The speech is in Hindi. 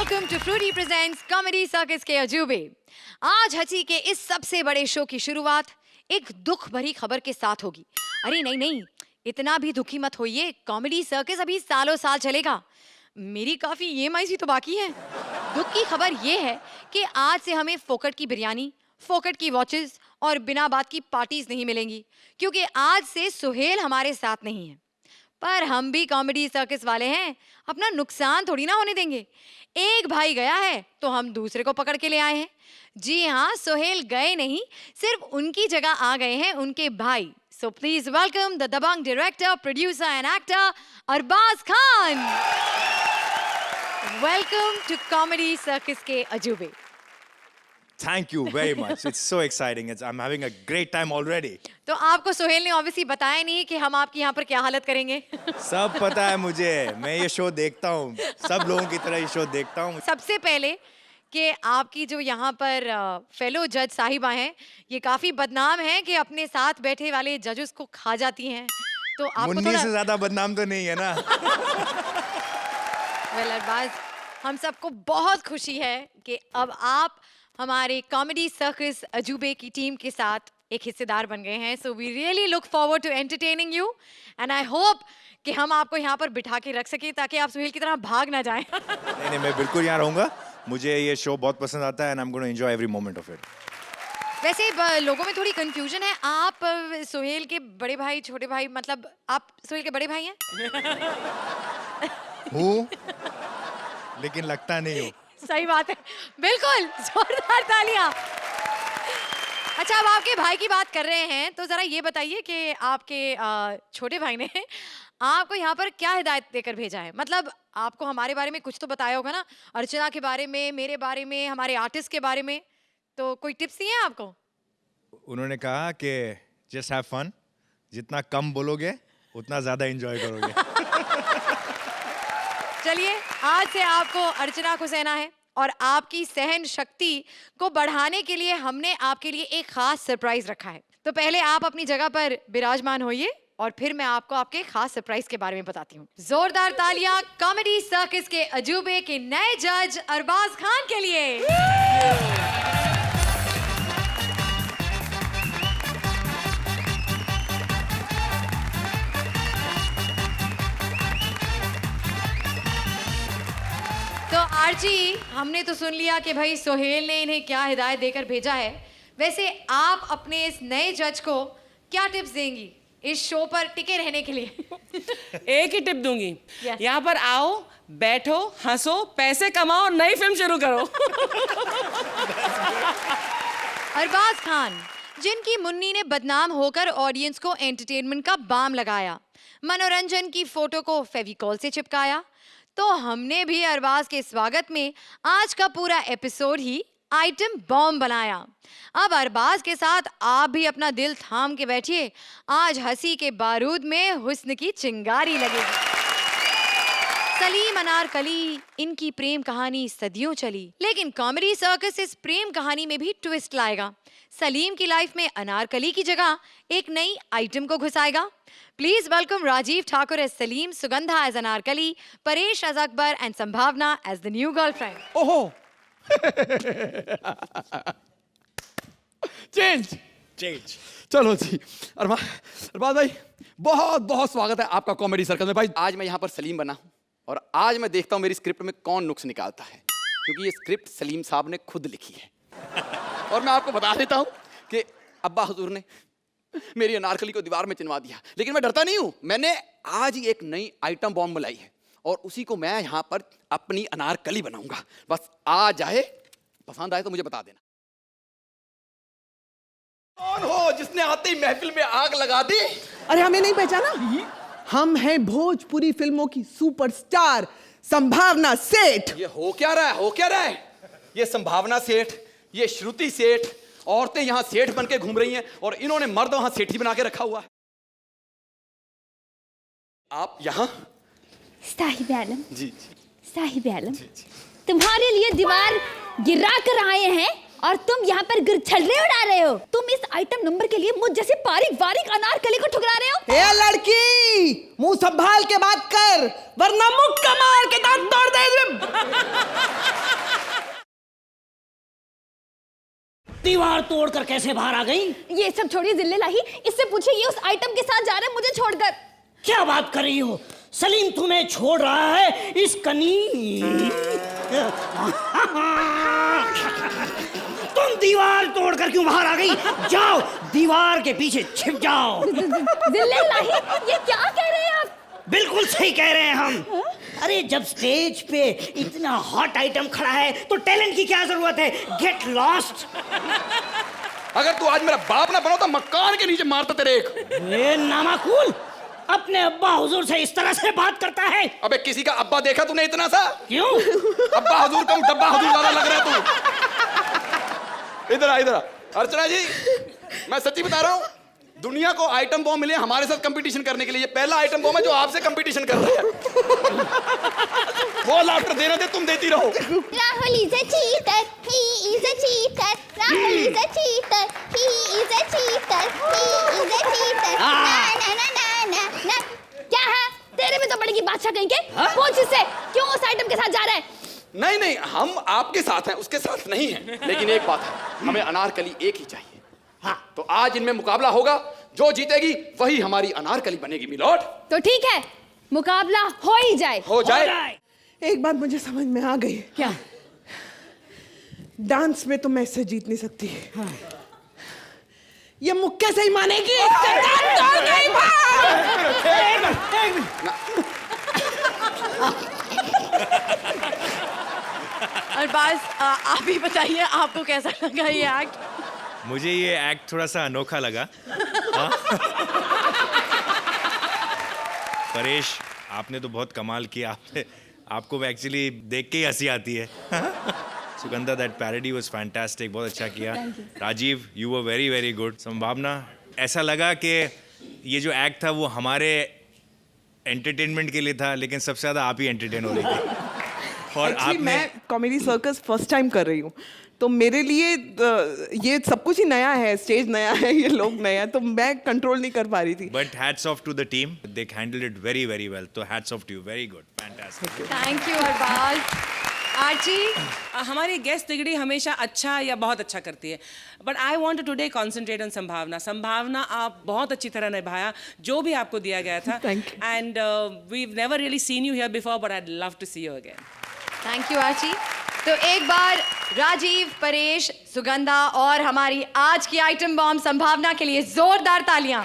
Welcome to Frooti presents comedy circus के अजूबे। आज हंसी के इस सबसे बड़े शो की शुरुआत एक दुख भरी खबर के साथ होगी। अरे नहीं नहीं, इतना भी दुखी मत होइए, कॉमेडी सर्कस अभी सालों साल चलेगा। मेरी काफी ईएमआई सी तो बाकी है। दुख की खबर ये है कि आज से हमें फोकट की बिरयानी, फोकट की वॉचेस और बिना बात की पार्टीज नहीं मिलेंगी, क्योंकि आज से सुहेल हमारे साथ नहीं है। पर हम भी कॉमेडी सर्कस वाले हैं, अपना नुकसान थोड़ी ना होने देंगे। एक भाई गया है तो हम दूसरे को पकड़ के ले आए हैं। जी हाँ, सुहेल गए नहीं, सिर्फ उनकी जगह आ गए हैं उनके भाई। So please welcome the Dabangg director, producer and actor Arbaaz Khan. Welcome to comedy circus के अजूबे। Thank you very much. It's so exciting. I'm having a great time already. तो आपको सुहेल ने ऑब्वियसली बताया नहीं कि हम आपकी यहाँ पर क्या हालत करेंगे। सब पता है मुझे, मैं ये शो देखता हूँ, सब लोगों की तरह ये शो देखता हूँ। सबसे पहले कि आपकी जो यहाँ पर फेलो जज साहिबा हैं, ये काफी बदनाम हैं कि अपने साथ बैठे वाले जजेस को खा जाती हैं। तो आपको मुन्नी थोड़ा से ज्यादा बदनाम तो नहीं है ना। वेल अरबाज, हम सबको बहुत खुशी है कि अब आप हमारे कॉमेडी सर्कस अजूबे की टीम के साथ एक हिस्सेदार बन गए हैं। So we really look forward to entertaining you and I hope कि हम आपको यहाँ पर बिठा के रख सके ताकि आप सुहेल की तरह भाग ना जाएं। नहीं, मैं बिल्कुल यहाँ रहूंगा। मुझे ये शो बहुत पसंद आता है and I am going to enjoy every moment of it. वैसे लोगों में थोड़ी कंफ्यूजन है, आप सुहेल के बड़े भाई, छोटे भाई, मतलब आप सुहेल के बड़े भाई हैं? हूँ, लेकिन लगता नहीं हूँ। सही बात है, बिल्कुल, जोरदार तालियां। अच्छा, अब आपके भाई की बात कर रहे हैं तो जरा ये बताइए कि आपके छोटे भाई ने आपको यहाँ पर क्या हिदायत देकर भेजा है? मतलब आपको हमारे बारे में कुछ तो बताया होगा ना, अर्चना के बारे में, मेरे बारे में, हमारे आर्टिस्ट के बारे में, तो कोई टिप्स दिए हैं आपको? उन्होंने कहा कि जस्ट हैव फन, जितना कम बोलोगे उतना ज्यादा एंजॉय करोगे। चलिए, आज से आपको अर्चना को सहना है और आपकी सहन शक्ति को बढ़ाने के लिए हमने आपके लिए एक खास सरप्राइज रखा है। तो पहले आप अपनी जगह पर विराजमान होइए और फिर मैं आपको आपके खास सरप्राइज के बारे में बताती हूँ। जोरदार तालियां कॉमेडी सर्कस के अजूबे के नए जज अरबाज खान के लिए। तो आरजी, हमने तो सुन लिया कि भाई सुहेल ने इन्हें क्या हिदायत देकर भेजा है। वैसे आप अपने इस नए जज को क्या टिप्स देंगी इस शो पर टिके रहने के लिए? एक ही टिप दूंगी, Yes. यहाँ पर आओ, बैठो, हंसो, पैसे कमाओ, नई फिल्म शुरू करो। अरबाज खान, जिनकी मुन्नी ने बदनाम होकर ऑडियंस को एंटरटेनमेंट का बाम लगाया, मनोरंजन की फोटो को फेविकॉल से चिपकाया, तो हमने भी अरबाज के स्वागत में आज का पूरा एपिसोड ही आइटम बॉम्ब बनाया। अब अरबाज के साथ आप भी अपना दिल थाम के बैठिए, आज हंसी के बारूद में हुस्न की चिंगारी लगेगी। सलीम अनारकली, इनकी प्रेम कहानी सदियों चली, लेकिन कॉमेडी सर्कस इस प्रेम कहानी में भी ट्विस्ट लाएगा। सलीम की लाइफ में अनारकली की जगह एक नई आइटम को घुसाएगा। Please welcome Rajiv Thakur as Salim, Sugandha as Anarkali, Paresh as Akbar and Sambhavna as the new girlfriend. ओहो। चेंज। चलो जी, अरबाज भाई, बहुत बहुत स्वागत है आपका कॉमेडी सर्कल में। भाई, आज मैं यहाँ पर सलीम बना हूँ और आज मैं देखता हूँ मेरी स्क्रिप्ट में कौन नुक्स निकालता है, क्योंकि ये स्क्रिप्ट सलीम साहब ने खुद लिखी है। और मैं आपको बता देता हूँ कि अब्बा हुजूर ने मेरी अनारकली को दीवार में चिनवा दिया, लेकिन मैं डरता नहीं हूँ। मैंने आज ही एक नई आइटम बॉम्ब बनाई है और उसी को मैं यहाँ पर अपनी अनारकली बनाऊंगा। बस आ जाए, पसंद आए तो मुझे बता देना। कौन हो जिसने आते ही महफिल में आग लगा दी? अरे हमें नहीं पहचाना? हम हैं भोजपुरी फिल्मों की सुपरस्टार संभावना सेठ। ये हो क्या रहा है? ये संभावना सेठ, ये श्रुति सेठ, औरतें यहाँ सेठ बन के घूम रही हैं और इन्होंने मर्द वहां सेठी बना के रखा हुआ है। आप यहाँ? साहिब आलम, जी। साहिब आलम, तुम्हारे लिए दीवार गिरा कर आए हैं और तुम यहाँ पर छल्ले उड़ा रहे हो। तुम इस आइटम नंबर के लिए मुझ जैसे बारीक बारीक अनारकली को ठुकरा रहे हो। ए लड़की, मुंह संभाल के बात कर, वरना मुक्का मार के दांत तोड़ दे। दीवार तोड़कर कैसे बाहर आ गई? ये सब छोड़िए जिल्ले लाही, इससे पूछिए ये उस आइटम के साथ जा रहे हैं मुझे छोड़कर। क्या बात कर रही हो? सलीम तुम्हें छोड़ रहा है इस कनी। तुम दीवार तोड़कर क्यों बाहर आ गई? जाओ दीवार के पीछे छिप जाओ। जिल्ले लाही, ये क्या कह रहे हैं आप? बिल्कुल सही कह रहे हैं हम। अरे जब स्टेज पे इतना हॉट आइटम खड़ा है तो टैलेंट की क्या जरूरत है? Get lost. अगर तू आज मेरा बाप ना बनो तो मकान के नीचे मारता तेरे एक। ए नामाकूल, अपने अब्बा हुजूर से इस तरह से बात करता है? अबे किसी का अब्बा देखा तूने इतना सा? क्यों? अब्बा हुजूर कम डब्बा हुजूर ज्यादा लग रहा है तू। इधर आ, इधर आ। अर्चना जी, मैं सच्ची बता रहा हूँ, दुनिया को आइटम बॉम्ब मिले हमारे साथ कंपटीशन करने के लिए। ये पहला आइटम बॉम्ब है जो आपसे कंपटीशन कर रहा है। वो लाफ्टर देना दे, तुम देती रहो। Rahul is a cheater, he is a cheater, Rahul is a cheater, he is a cheater, he is a cheater. ना ना ना ना ना ना। क्या है? तेरे में तो पड़ेगी बादशाह कहीं के। पूछ इससे क्यों उस आइटम के साथ जा रहा है? नहीं नहीं, हम आपके साथ हैं, उसके साथ नहीं हैं। लेकिन एक बात है, हमें अनारकली एक ही चाहिए। हाँ, तो आज इनमें मुकाबला होगा, जो जीतेगी वही हमारी अनारकली बनेगी मिलोड। तो ठीक है, मुकाबला हो ही जाए। हो जाए। एक बात मुझे समझ में आ गई। क्या? डांस में तो मैं इससे जीत नहीं सकती। हाँ। ये मुक्के से ही मानेगी। अरबाज, आप ही बताइए आपको कैसा लगा ये एक्ट? मुझे ये एक्ट थोड़ा सा अनोखा लगा। हाँ? परेश, आपने तो बहुत कमाल किया। आपको एक्चुअली देख के ही हंसी आती है। Sugandha, that parody was fantastic, बहुत अच्छा किया। Rajeev, you were very very good. Sambhavna, ऐसा लगा कि ये जो एक्ट था वो हमारे एंटरटेनमेंट के लिए था, लेकिन सबसे ज़्यादा आप ही एंटरटेन हो रही थी। और Actually, आपने मैं कॉमेडी सर्कस फर्स्ट टाइम कर रही हूँ, तो मेरे लिए ये सब कुछ ही नया है, स्टेज नया है, ये लोग नए हैं, तो मैं कंट्रोल नहीं कर पा रही थी। But hats off to the team, they handled it very very well. तो hats off to you, very good, fantastic. Thank you Arbaaz. Archie, हमारी गेस्ट तिगड़ी हमेशा अच्छा या बहुत अच्छा करती है, but I want today concentrate on Sambhavna. Sambhavna, आप बहुत अच्छी तरह निभाया जो भी आपको दिया गया था। Thank you. And we never really seen you here before, but I love to see you again. Thank you Archie. तो एक बार राजीव, परेश, सुगंधा और हमारी आज की आइटम बॉम्ब संभावना के लिए जोरदार तालियां।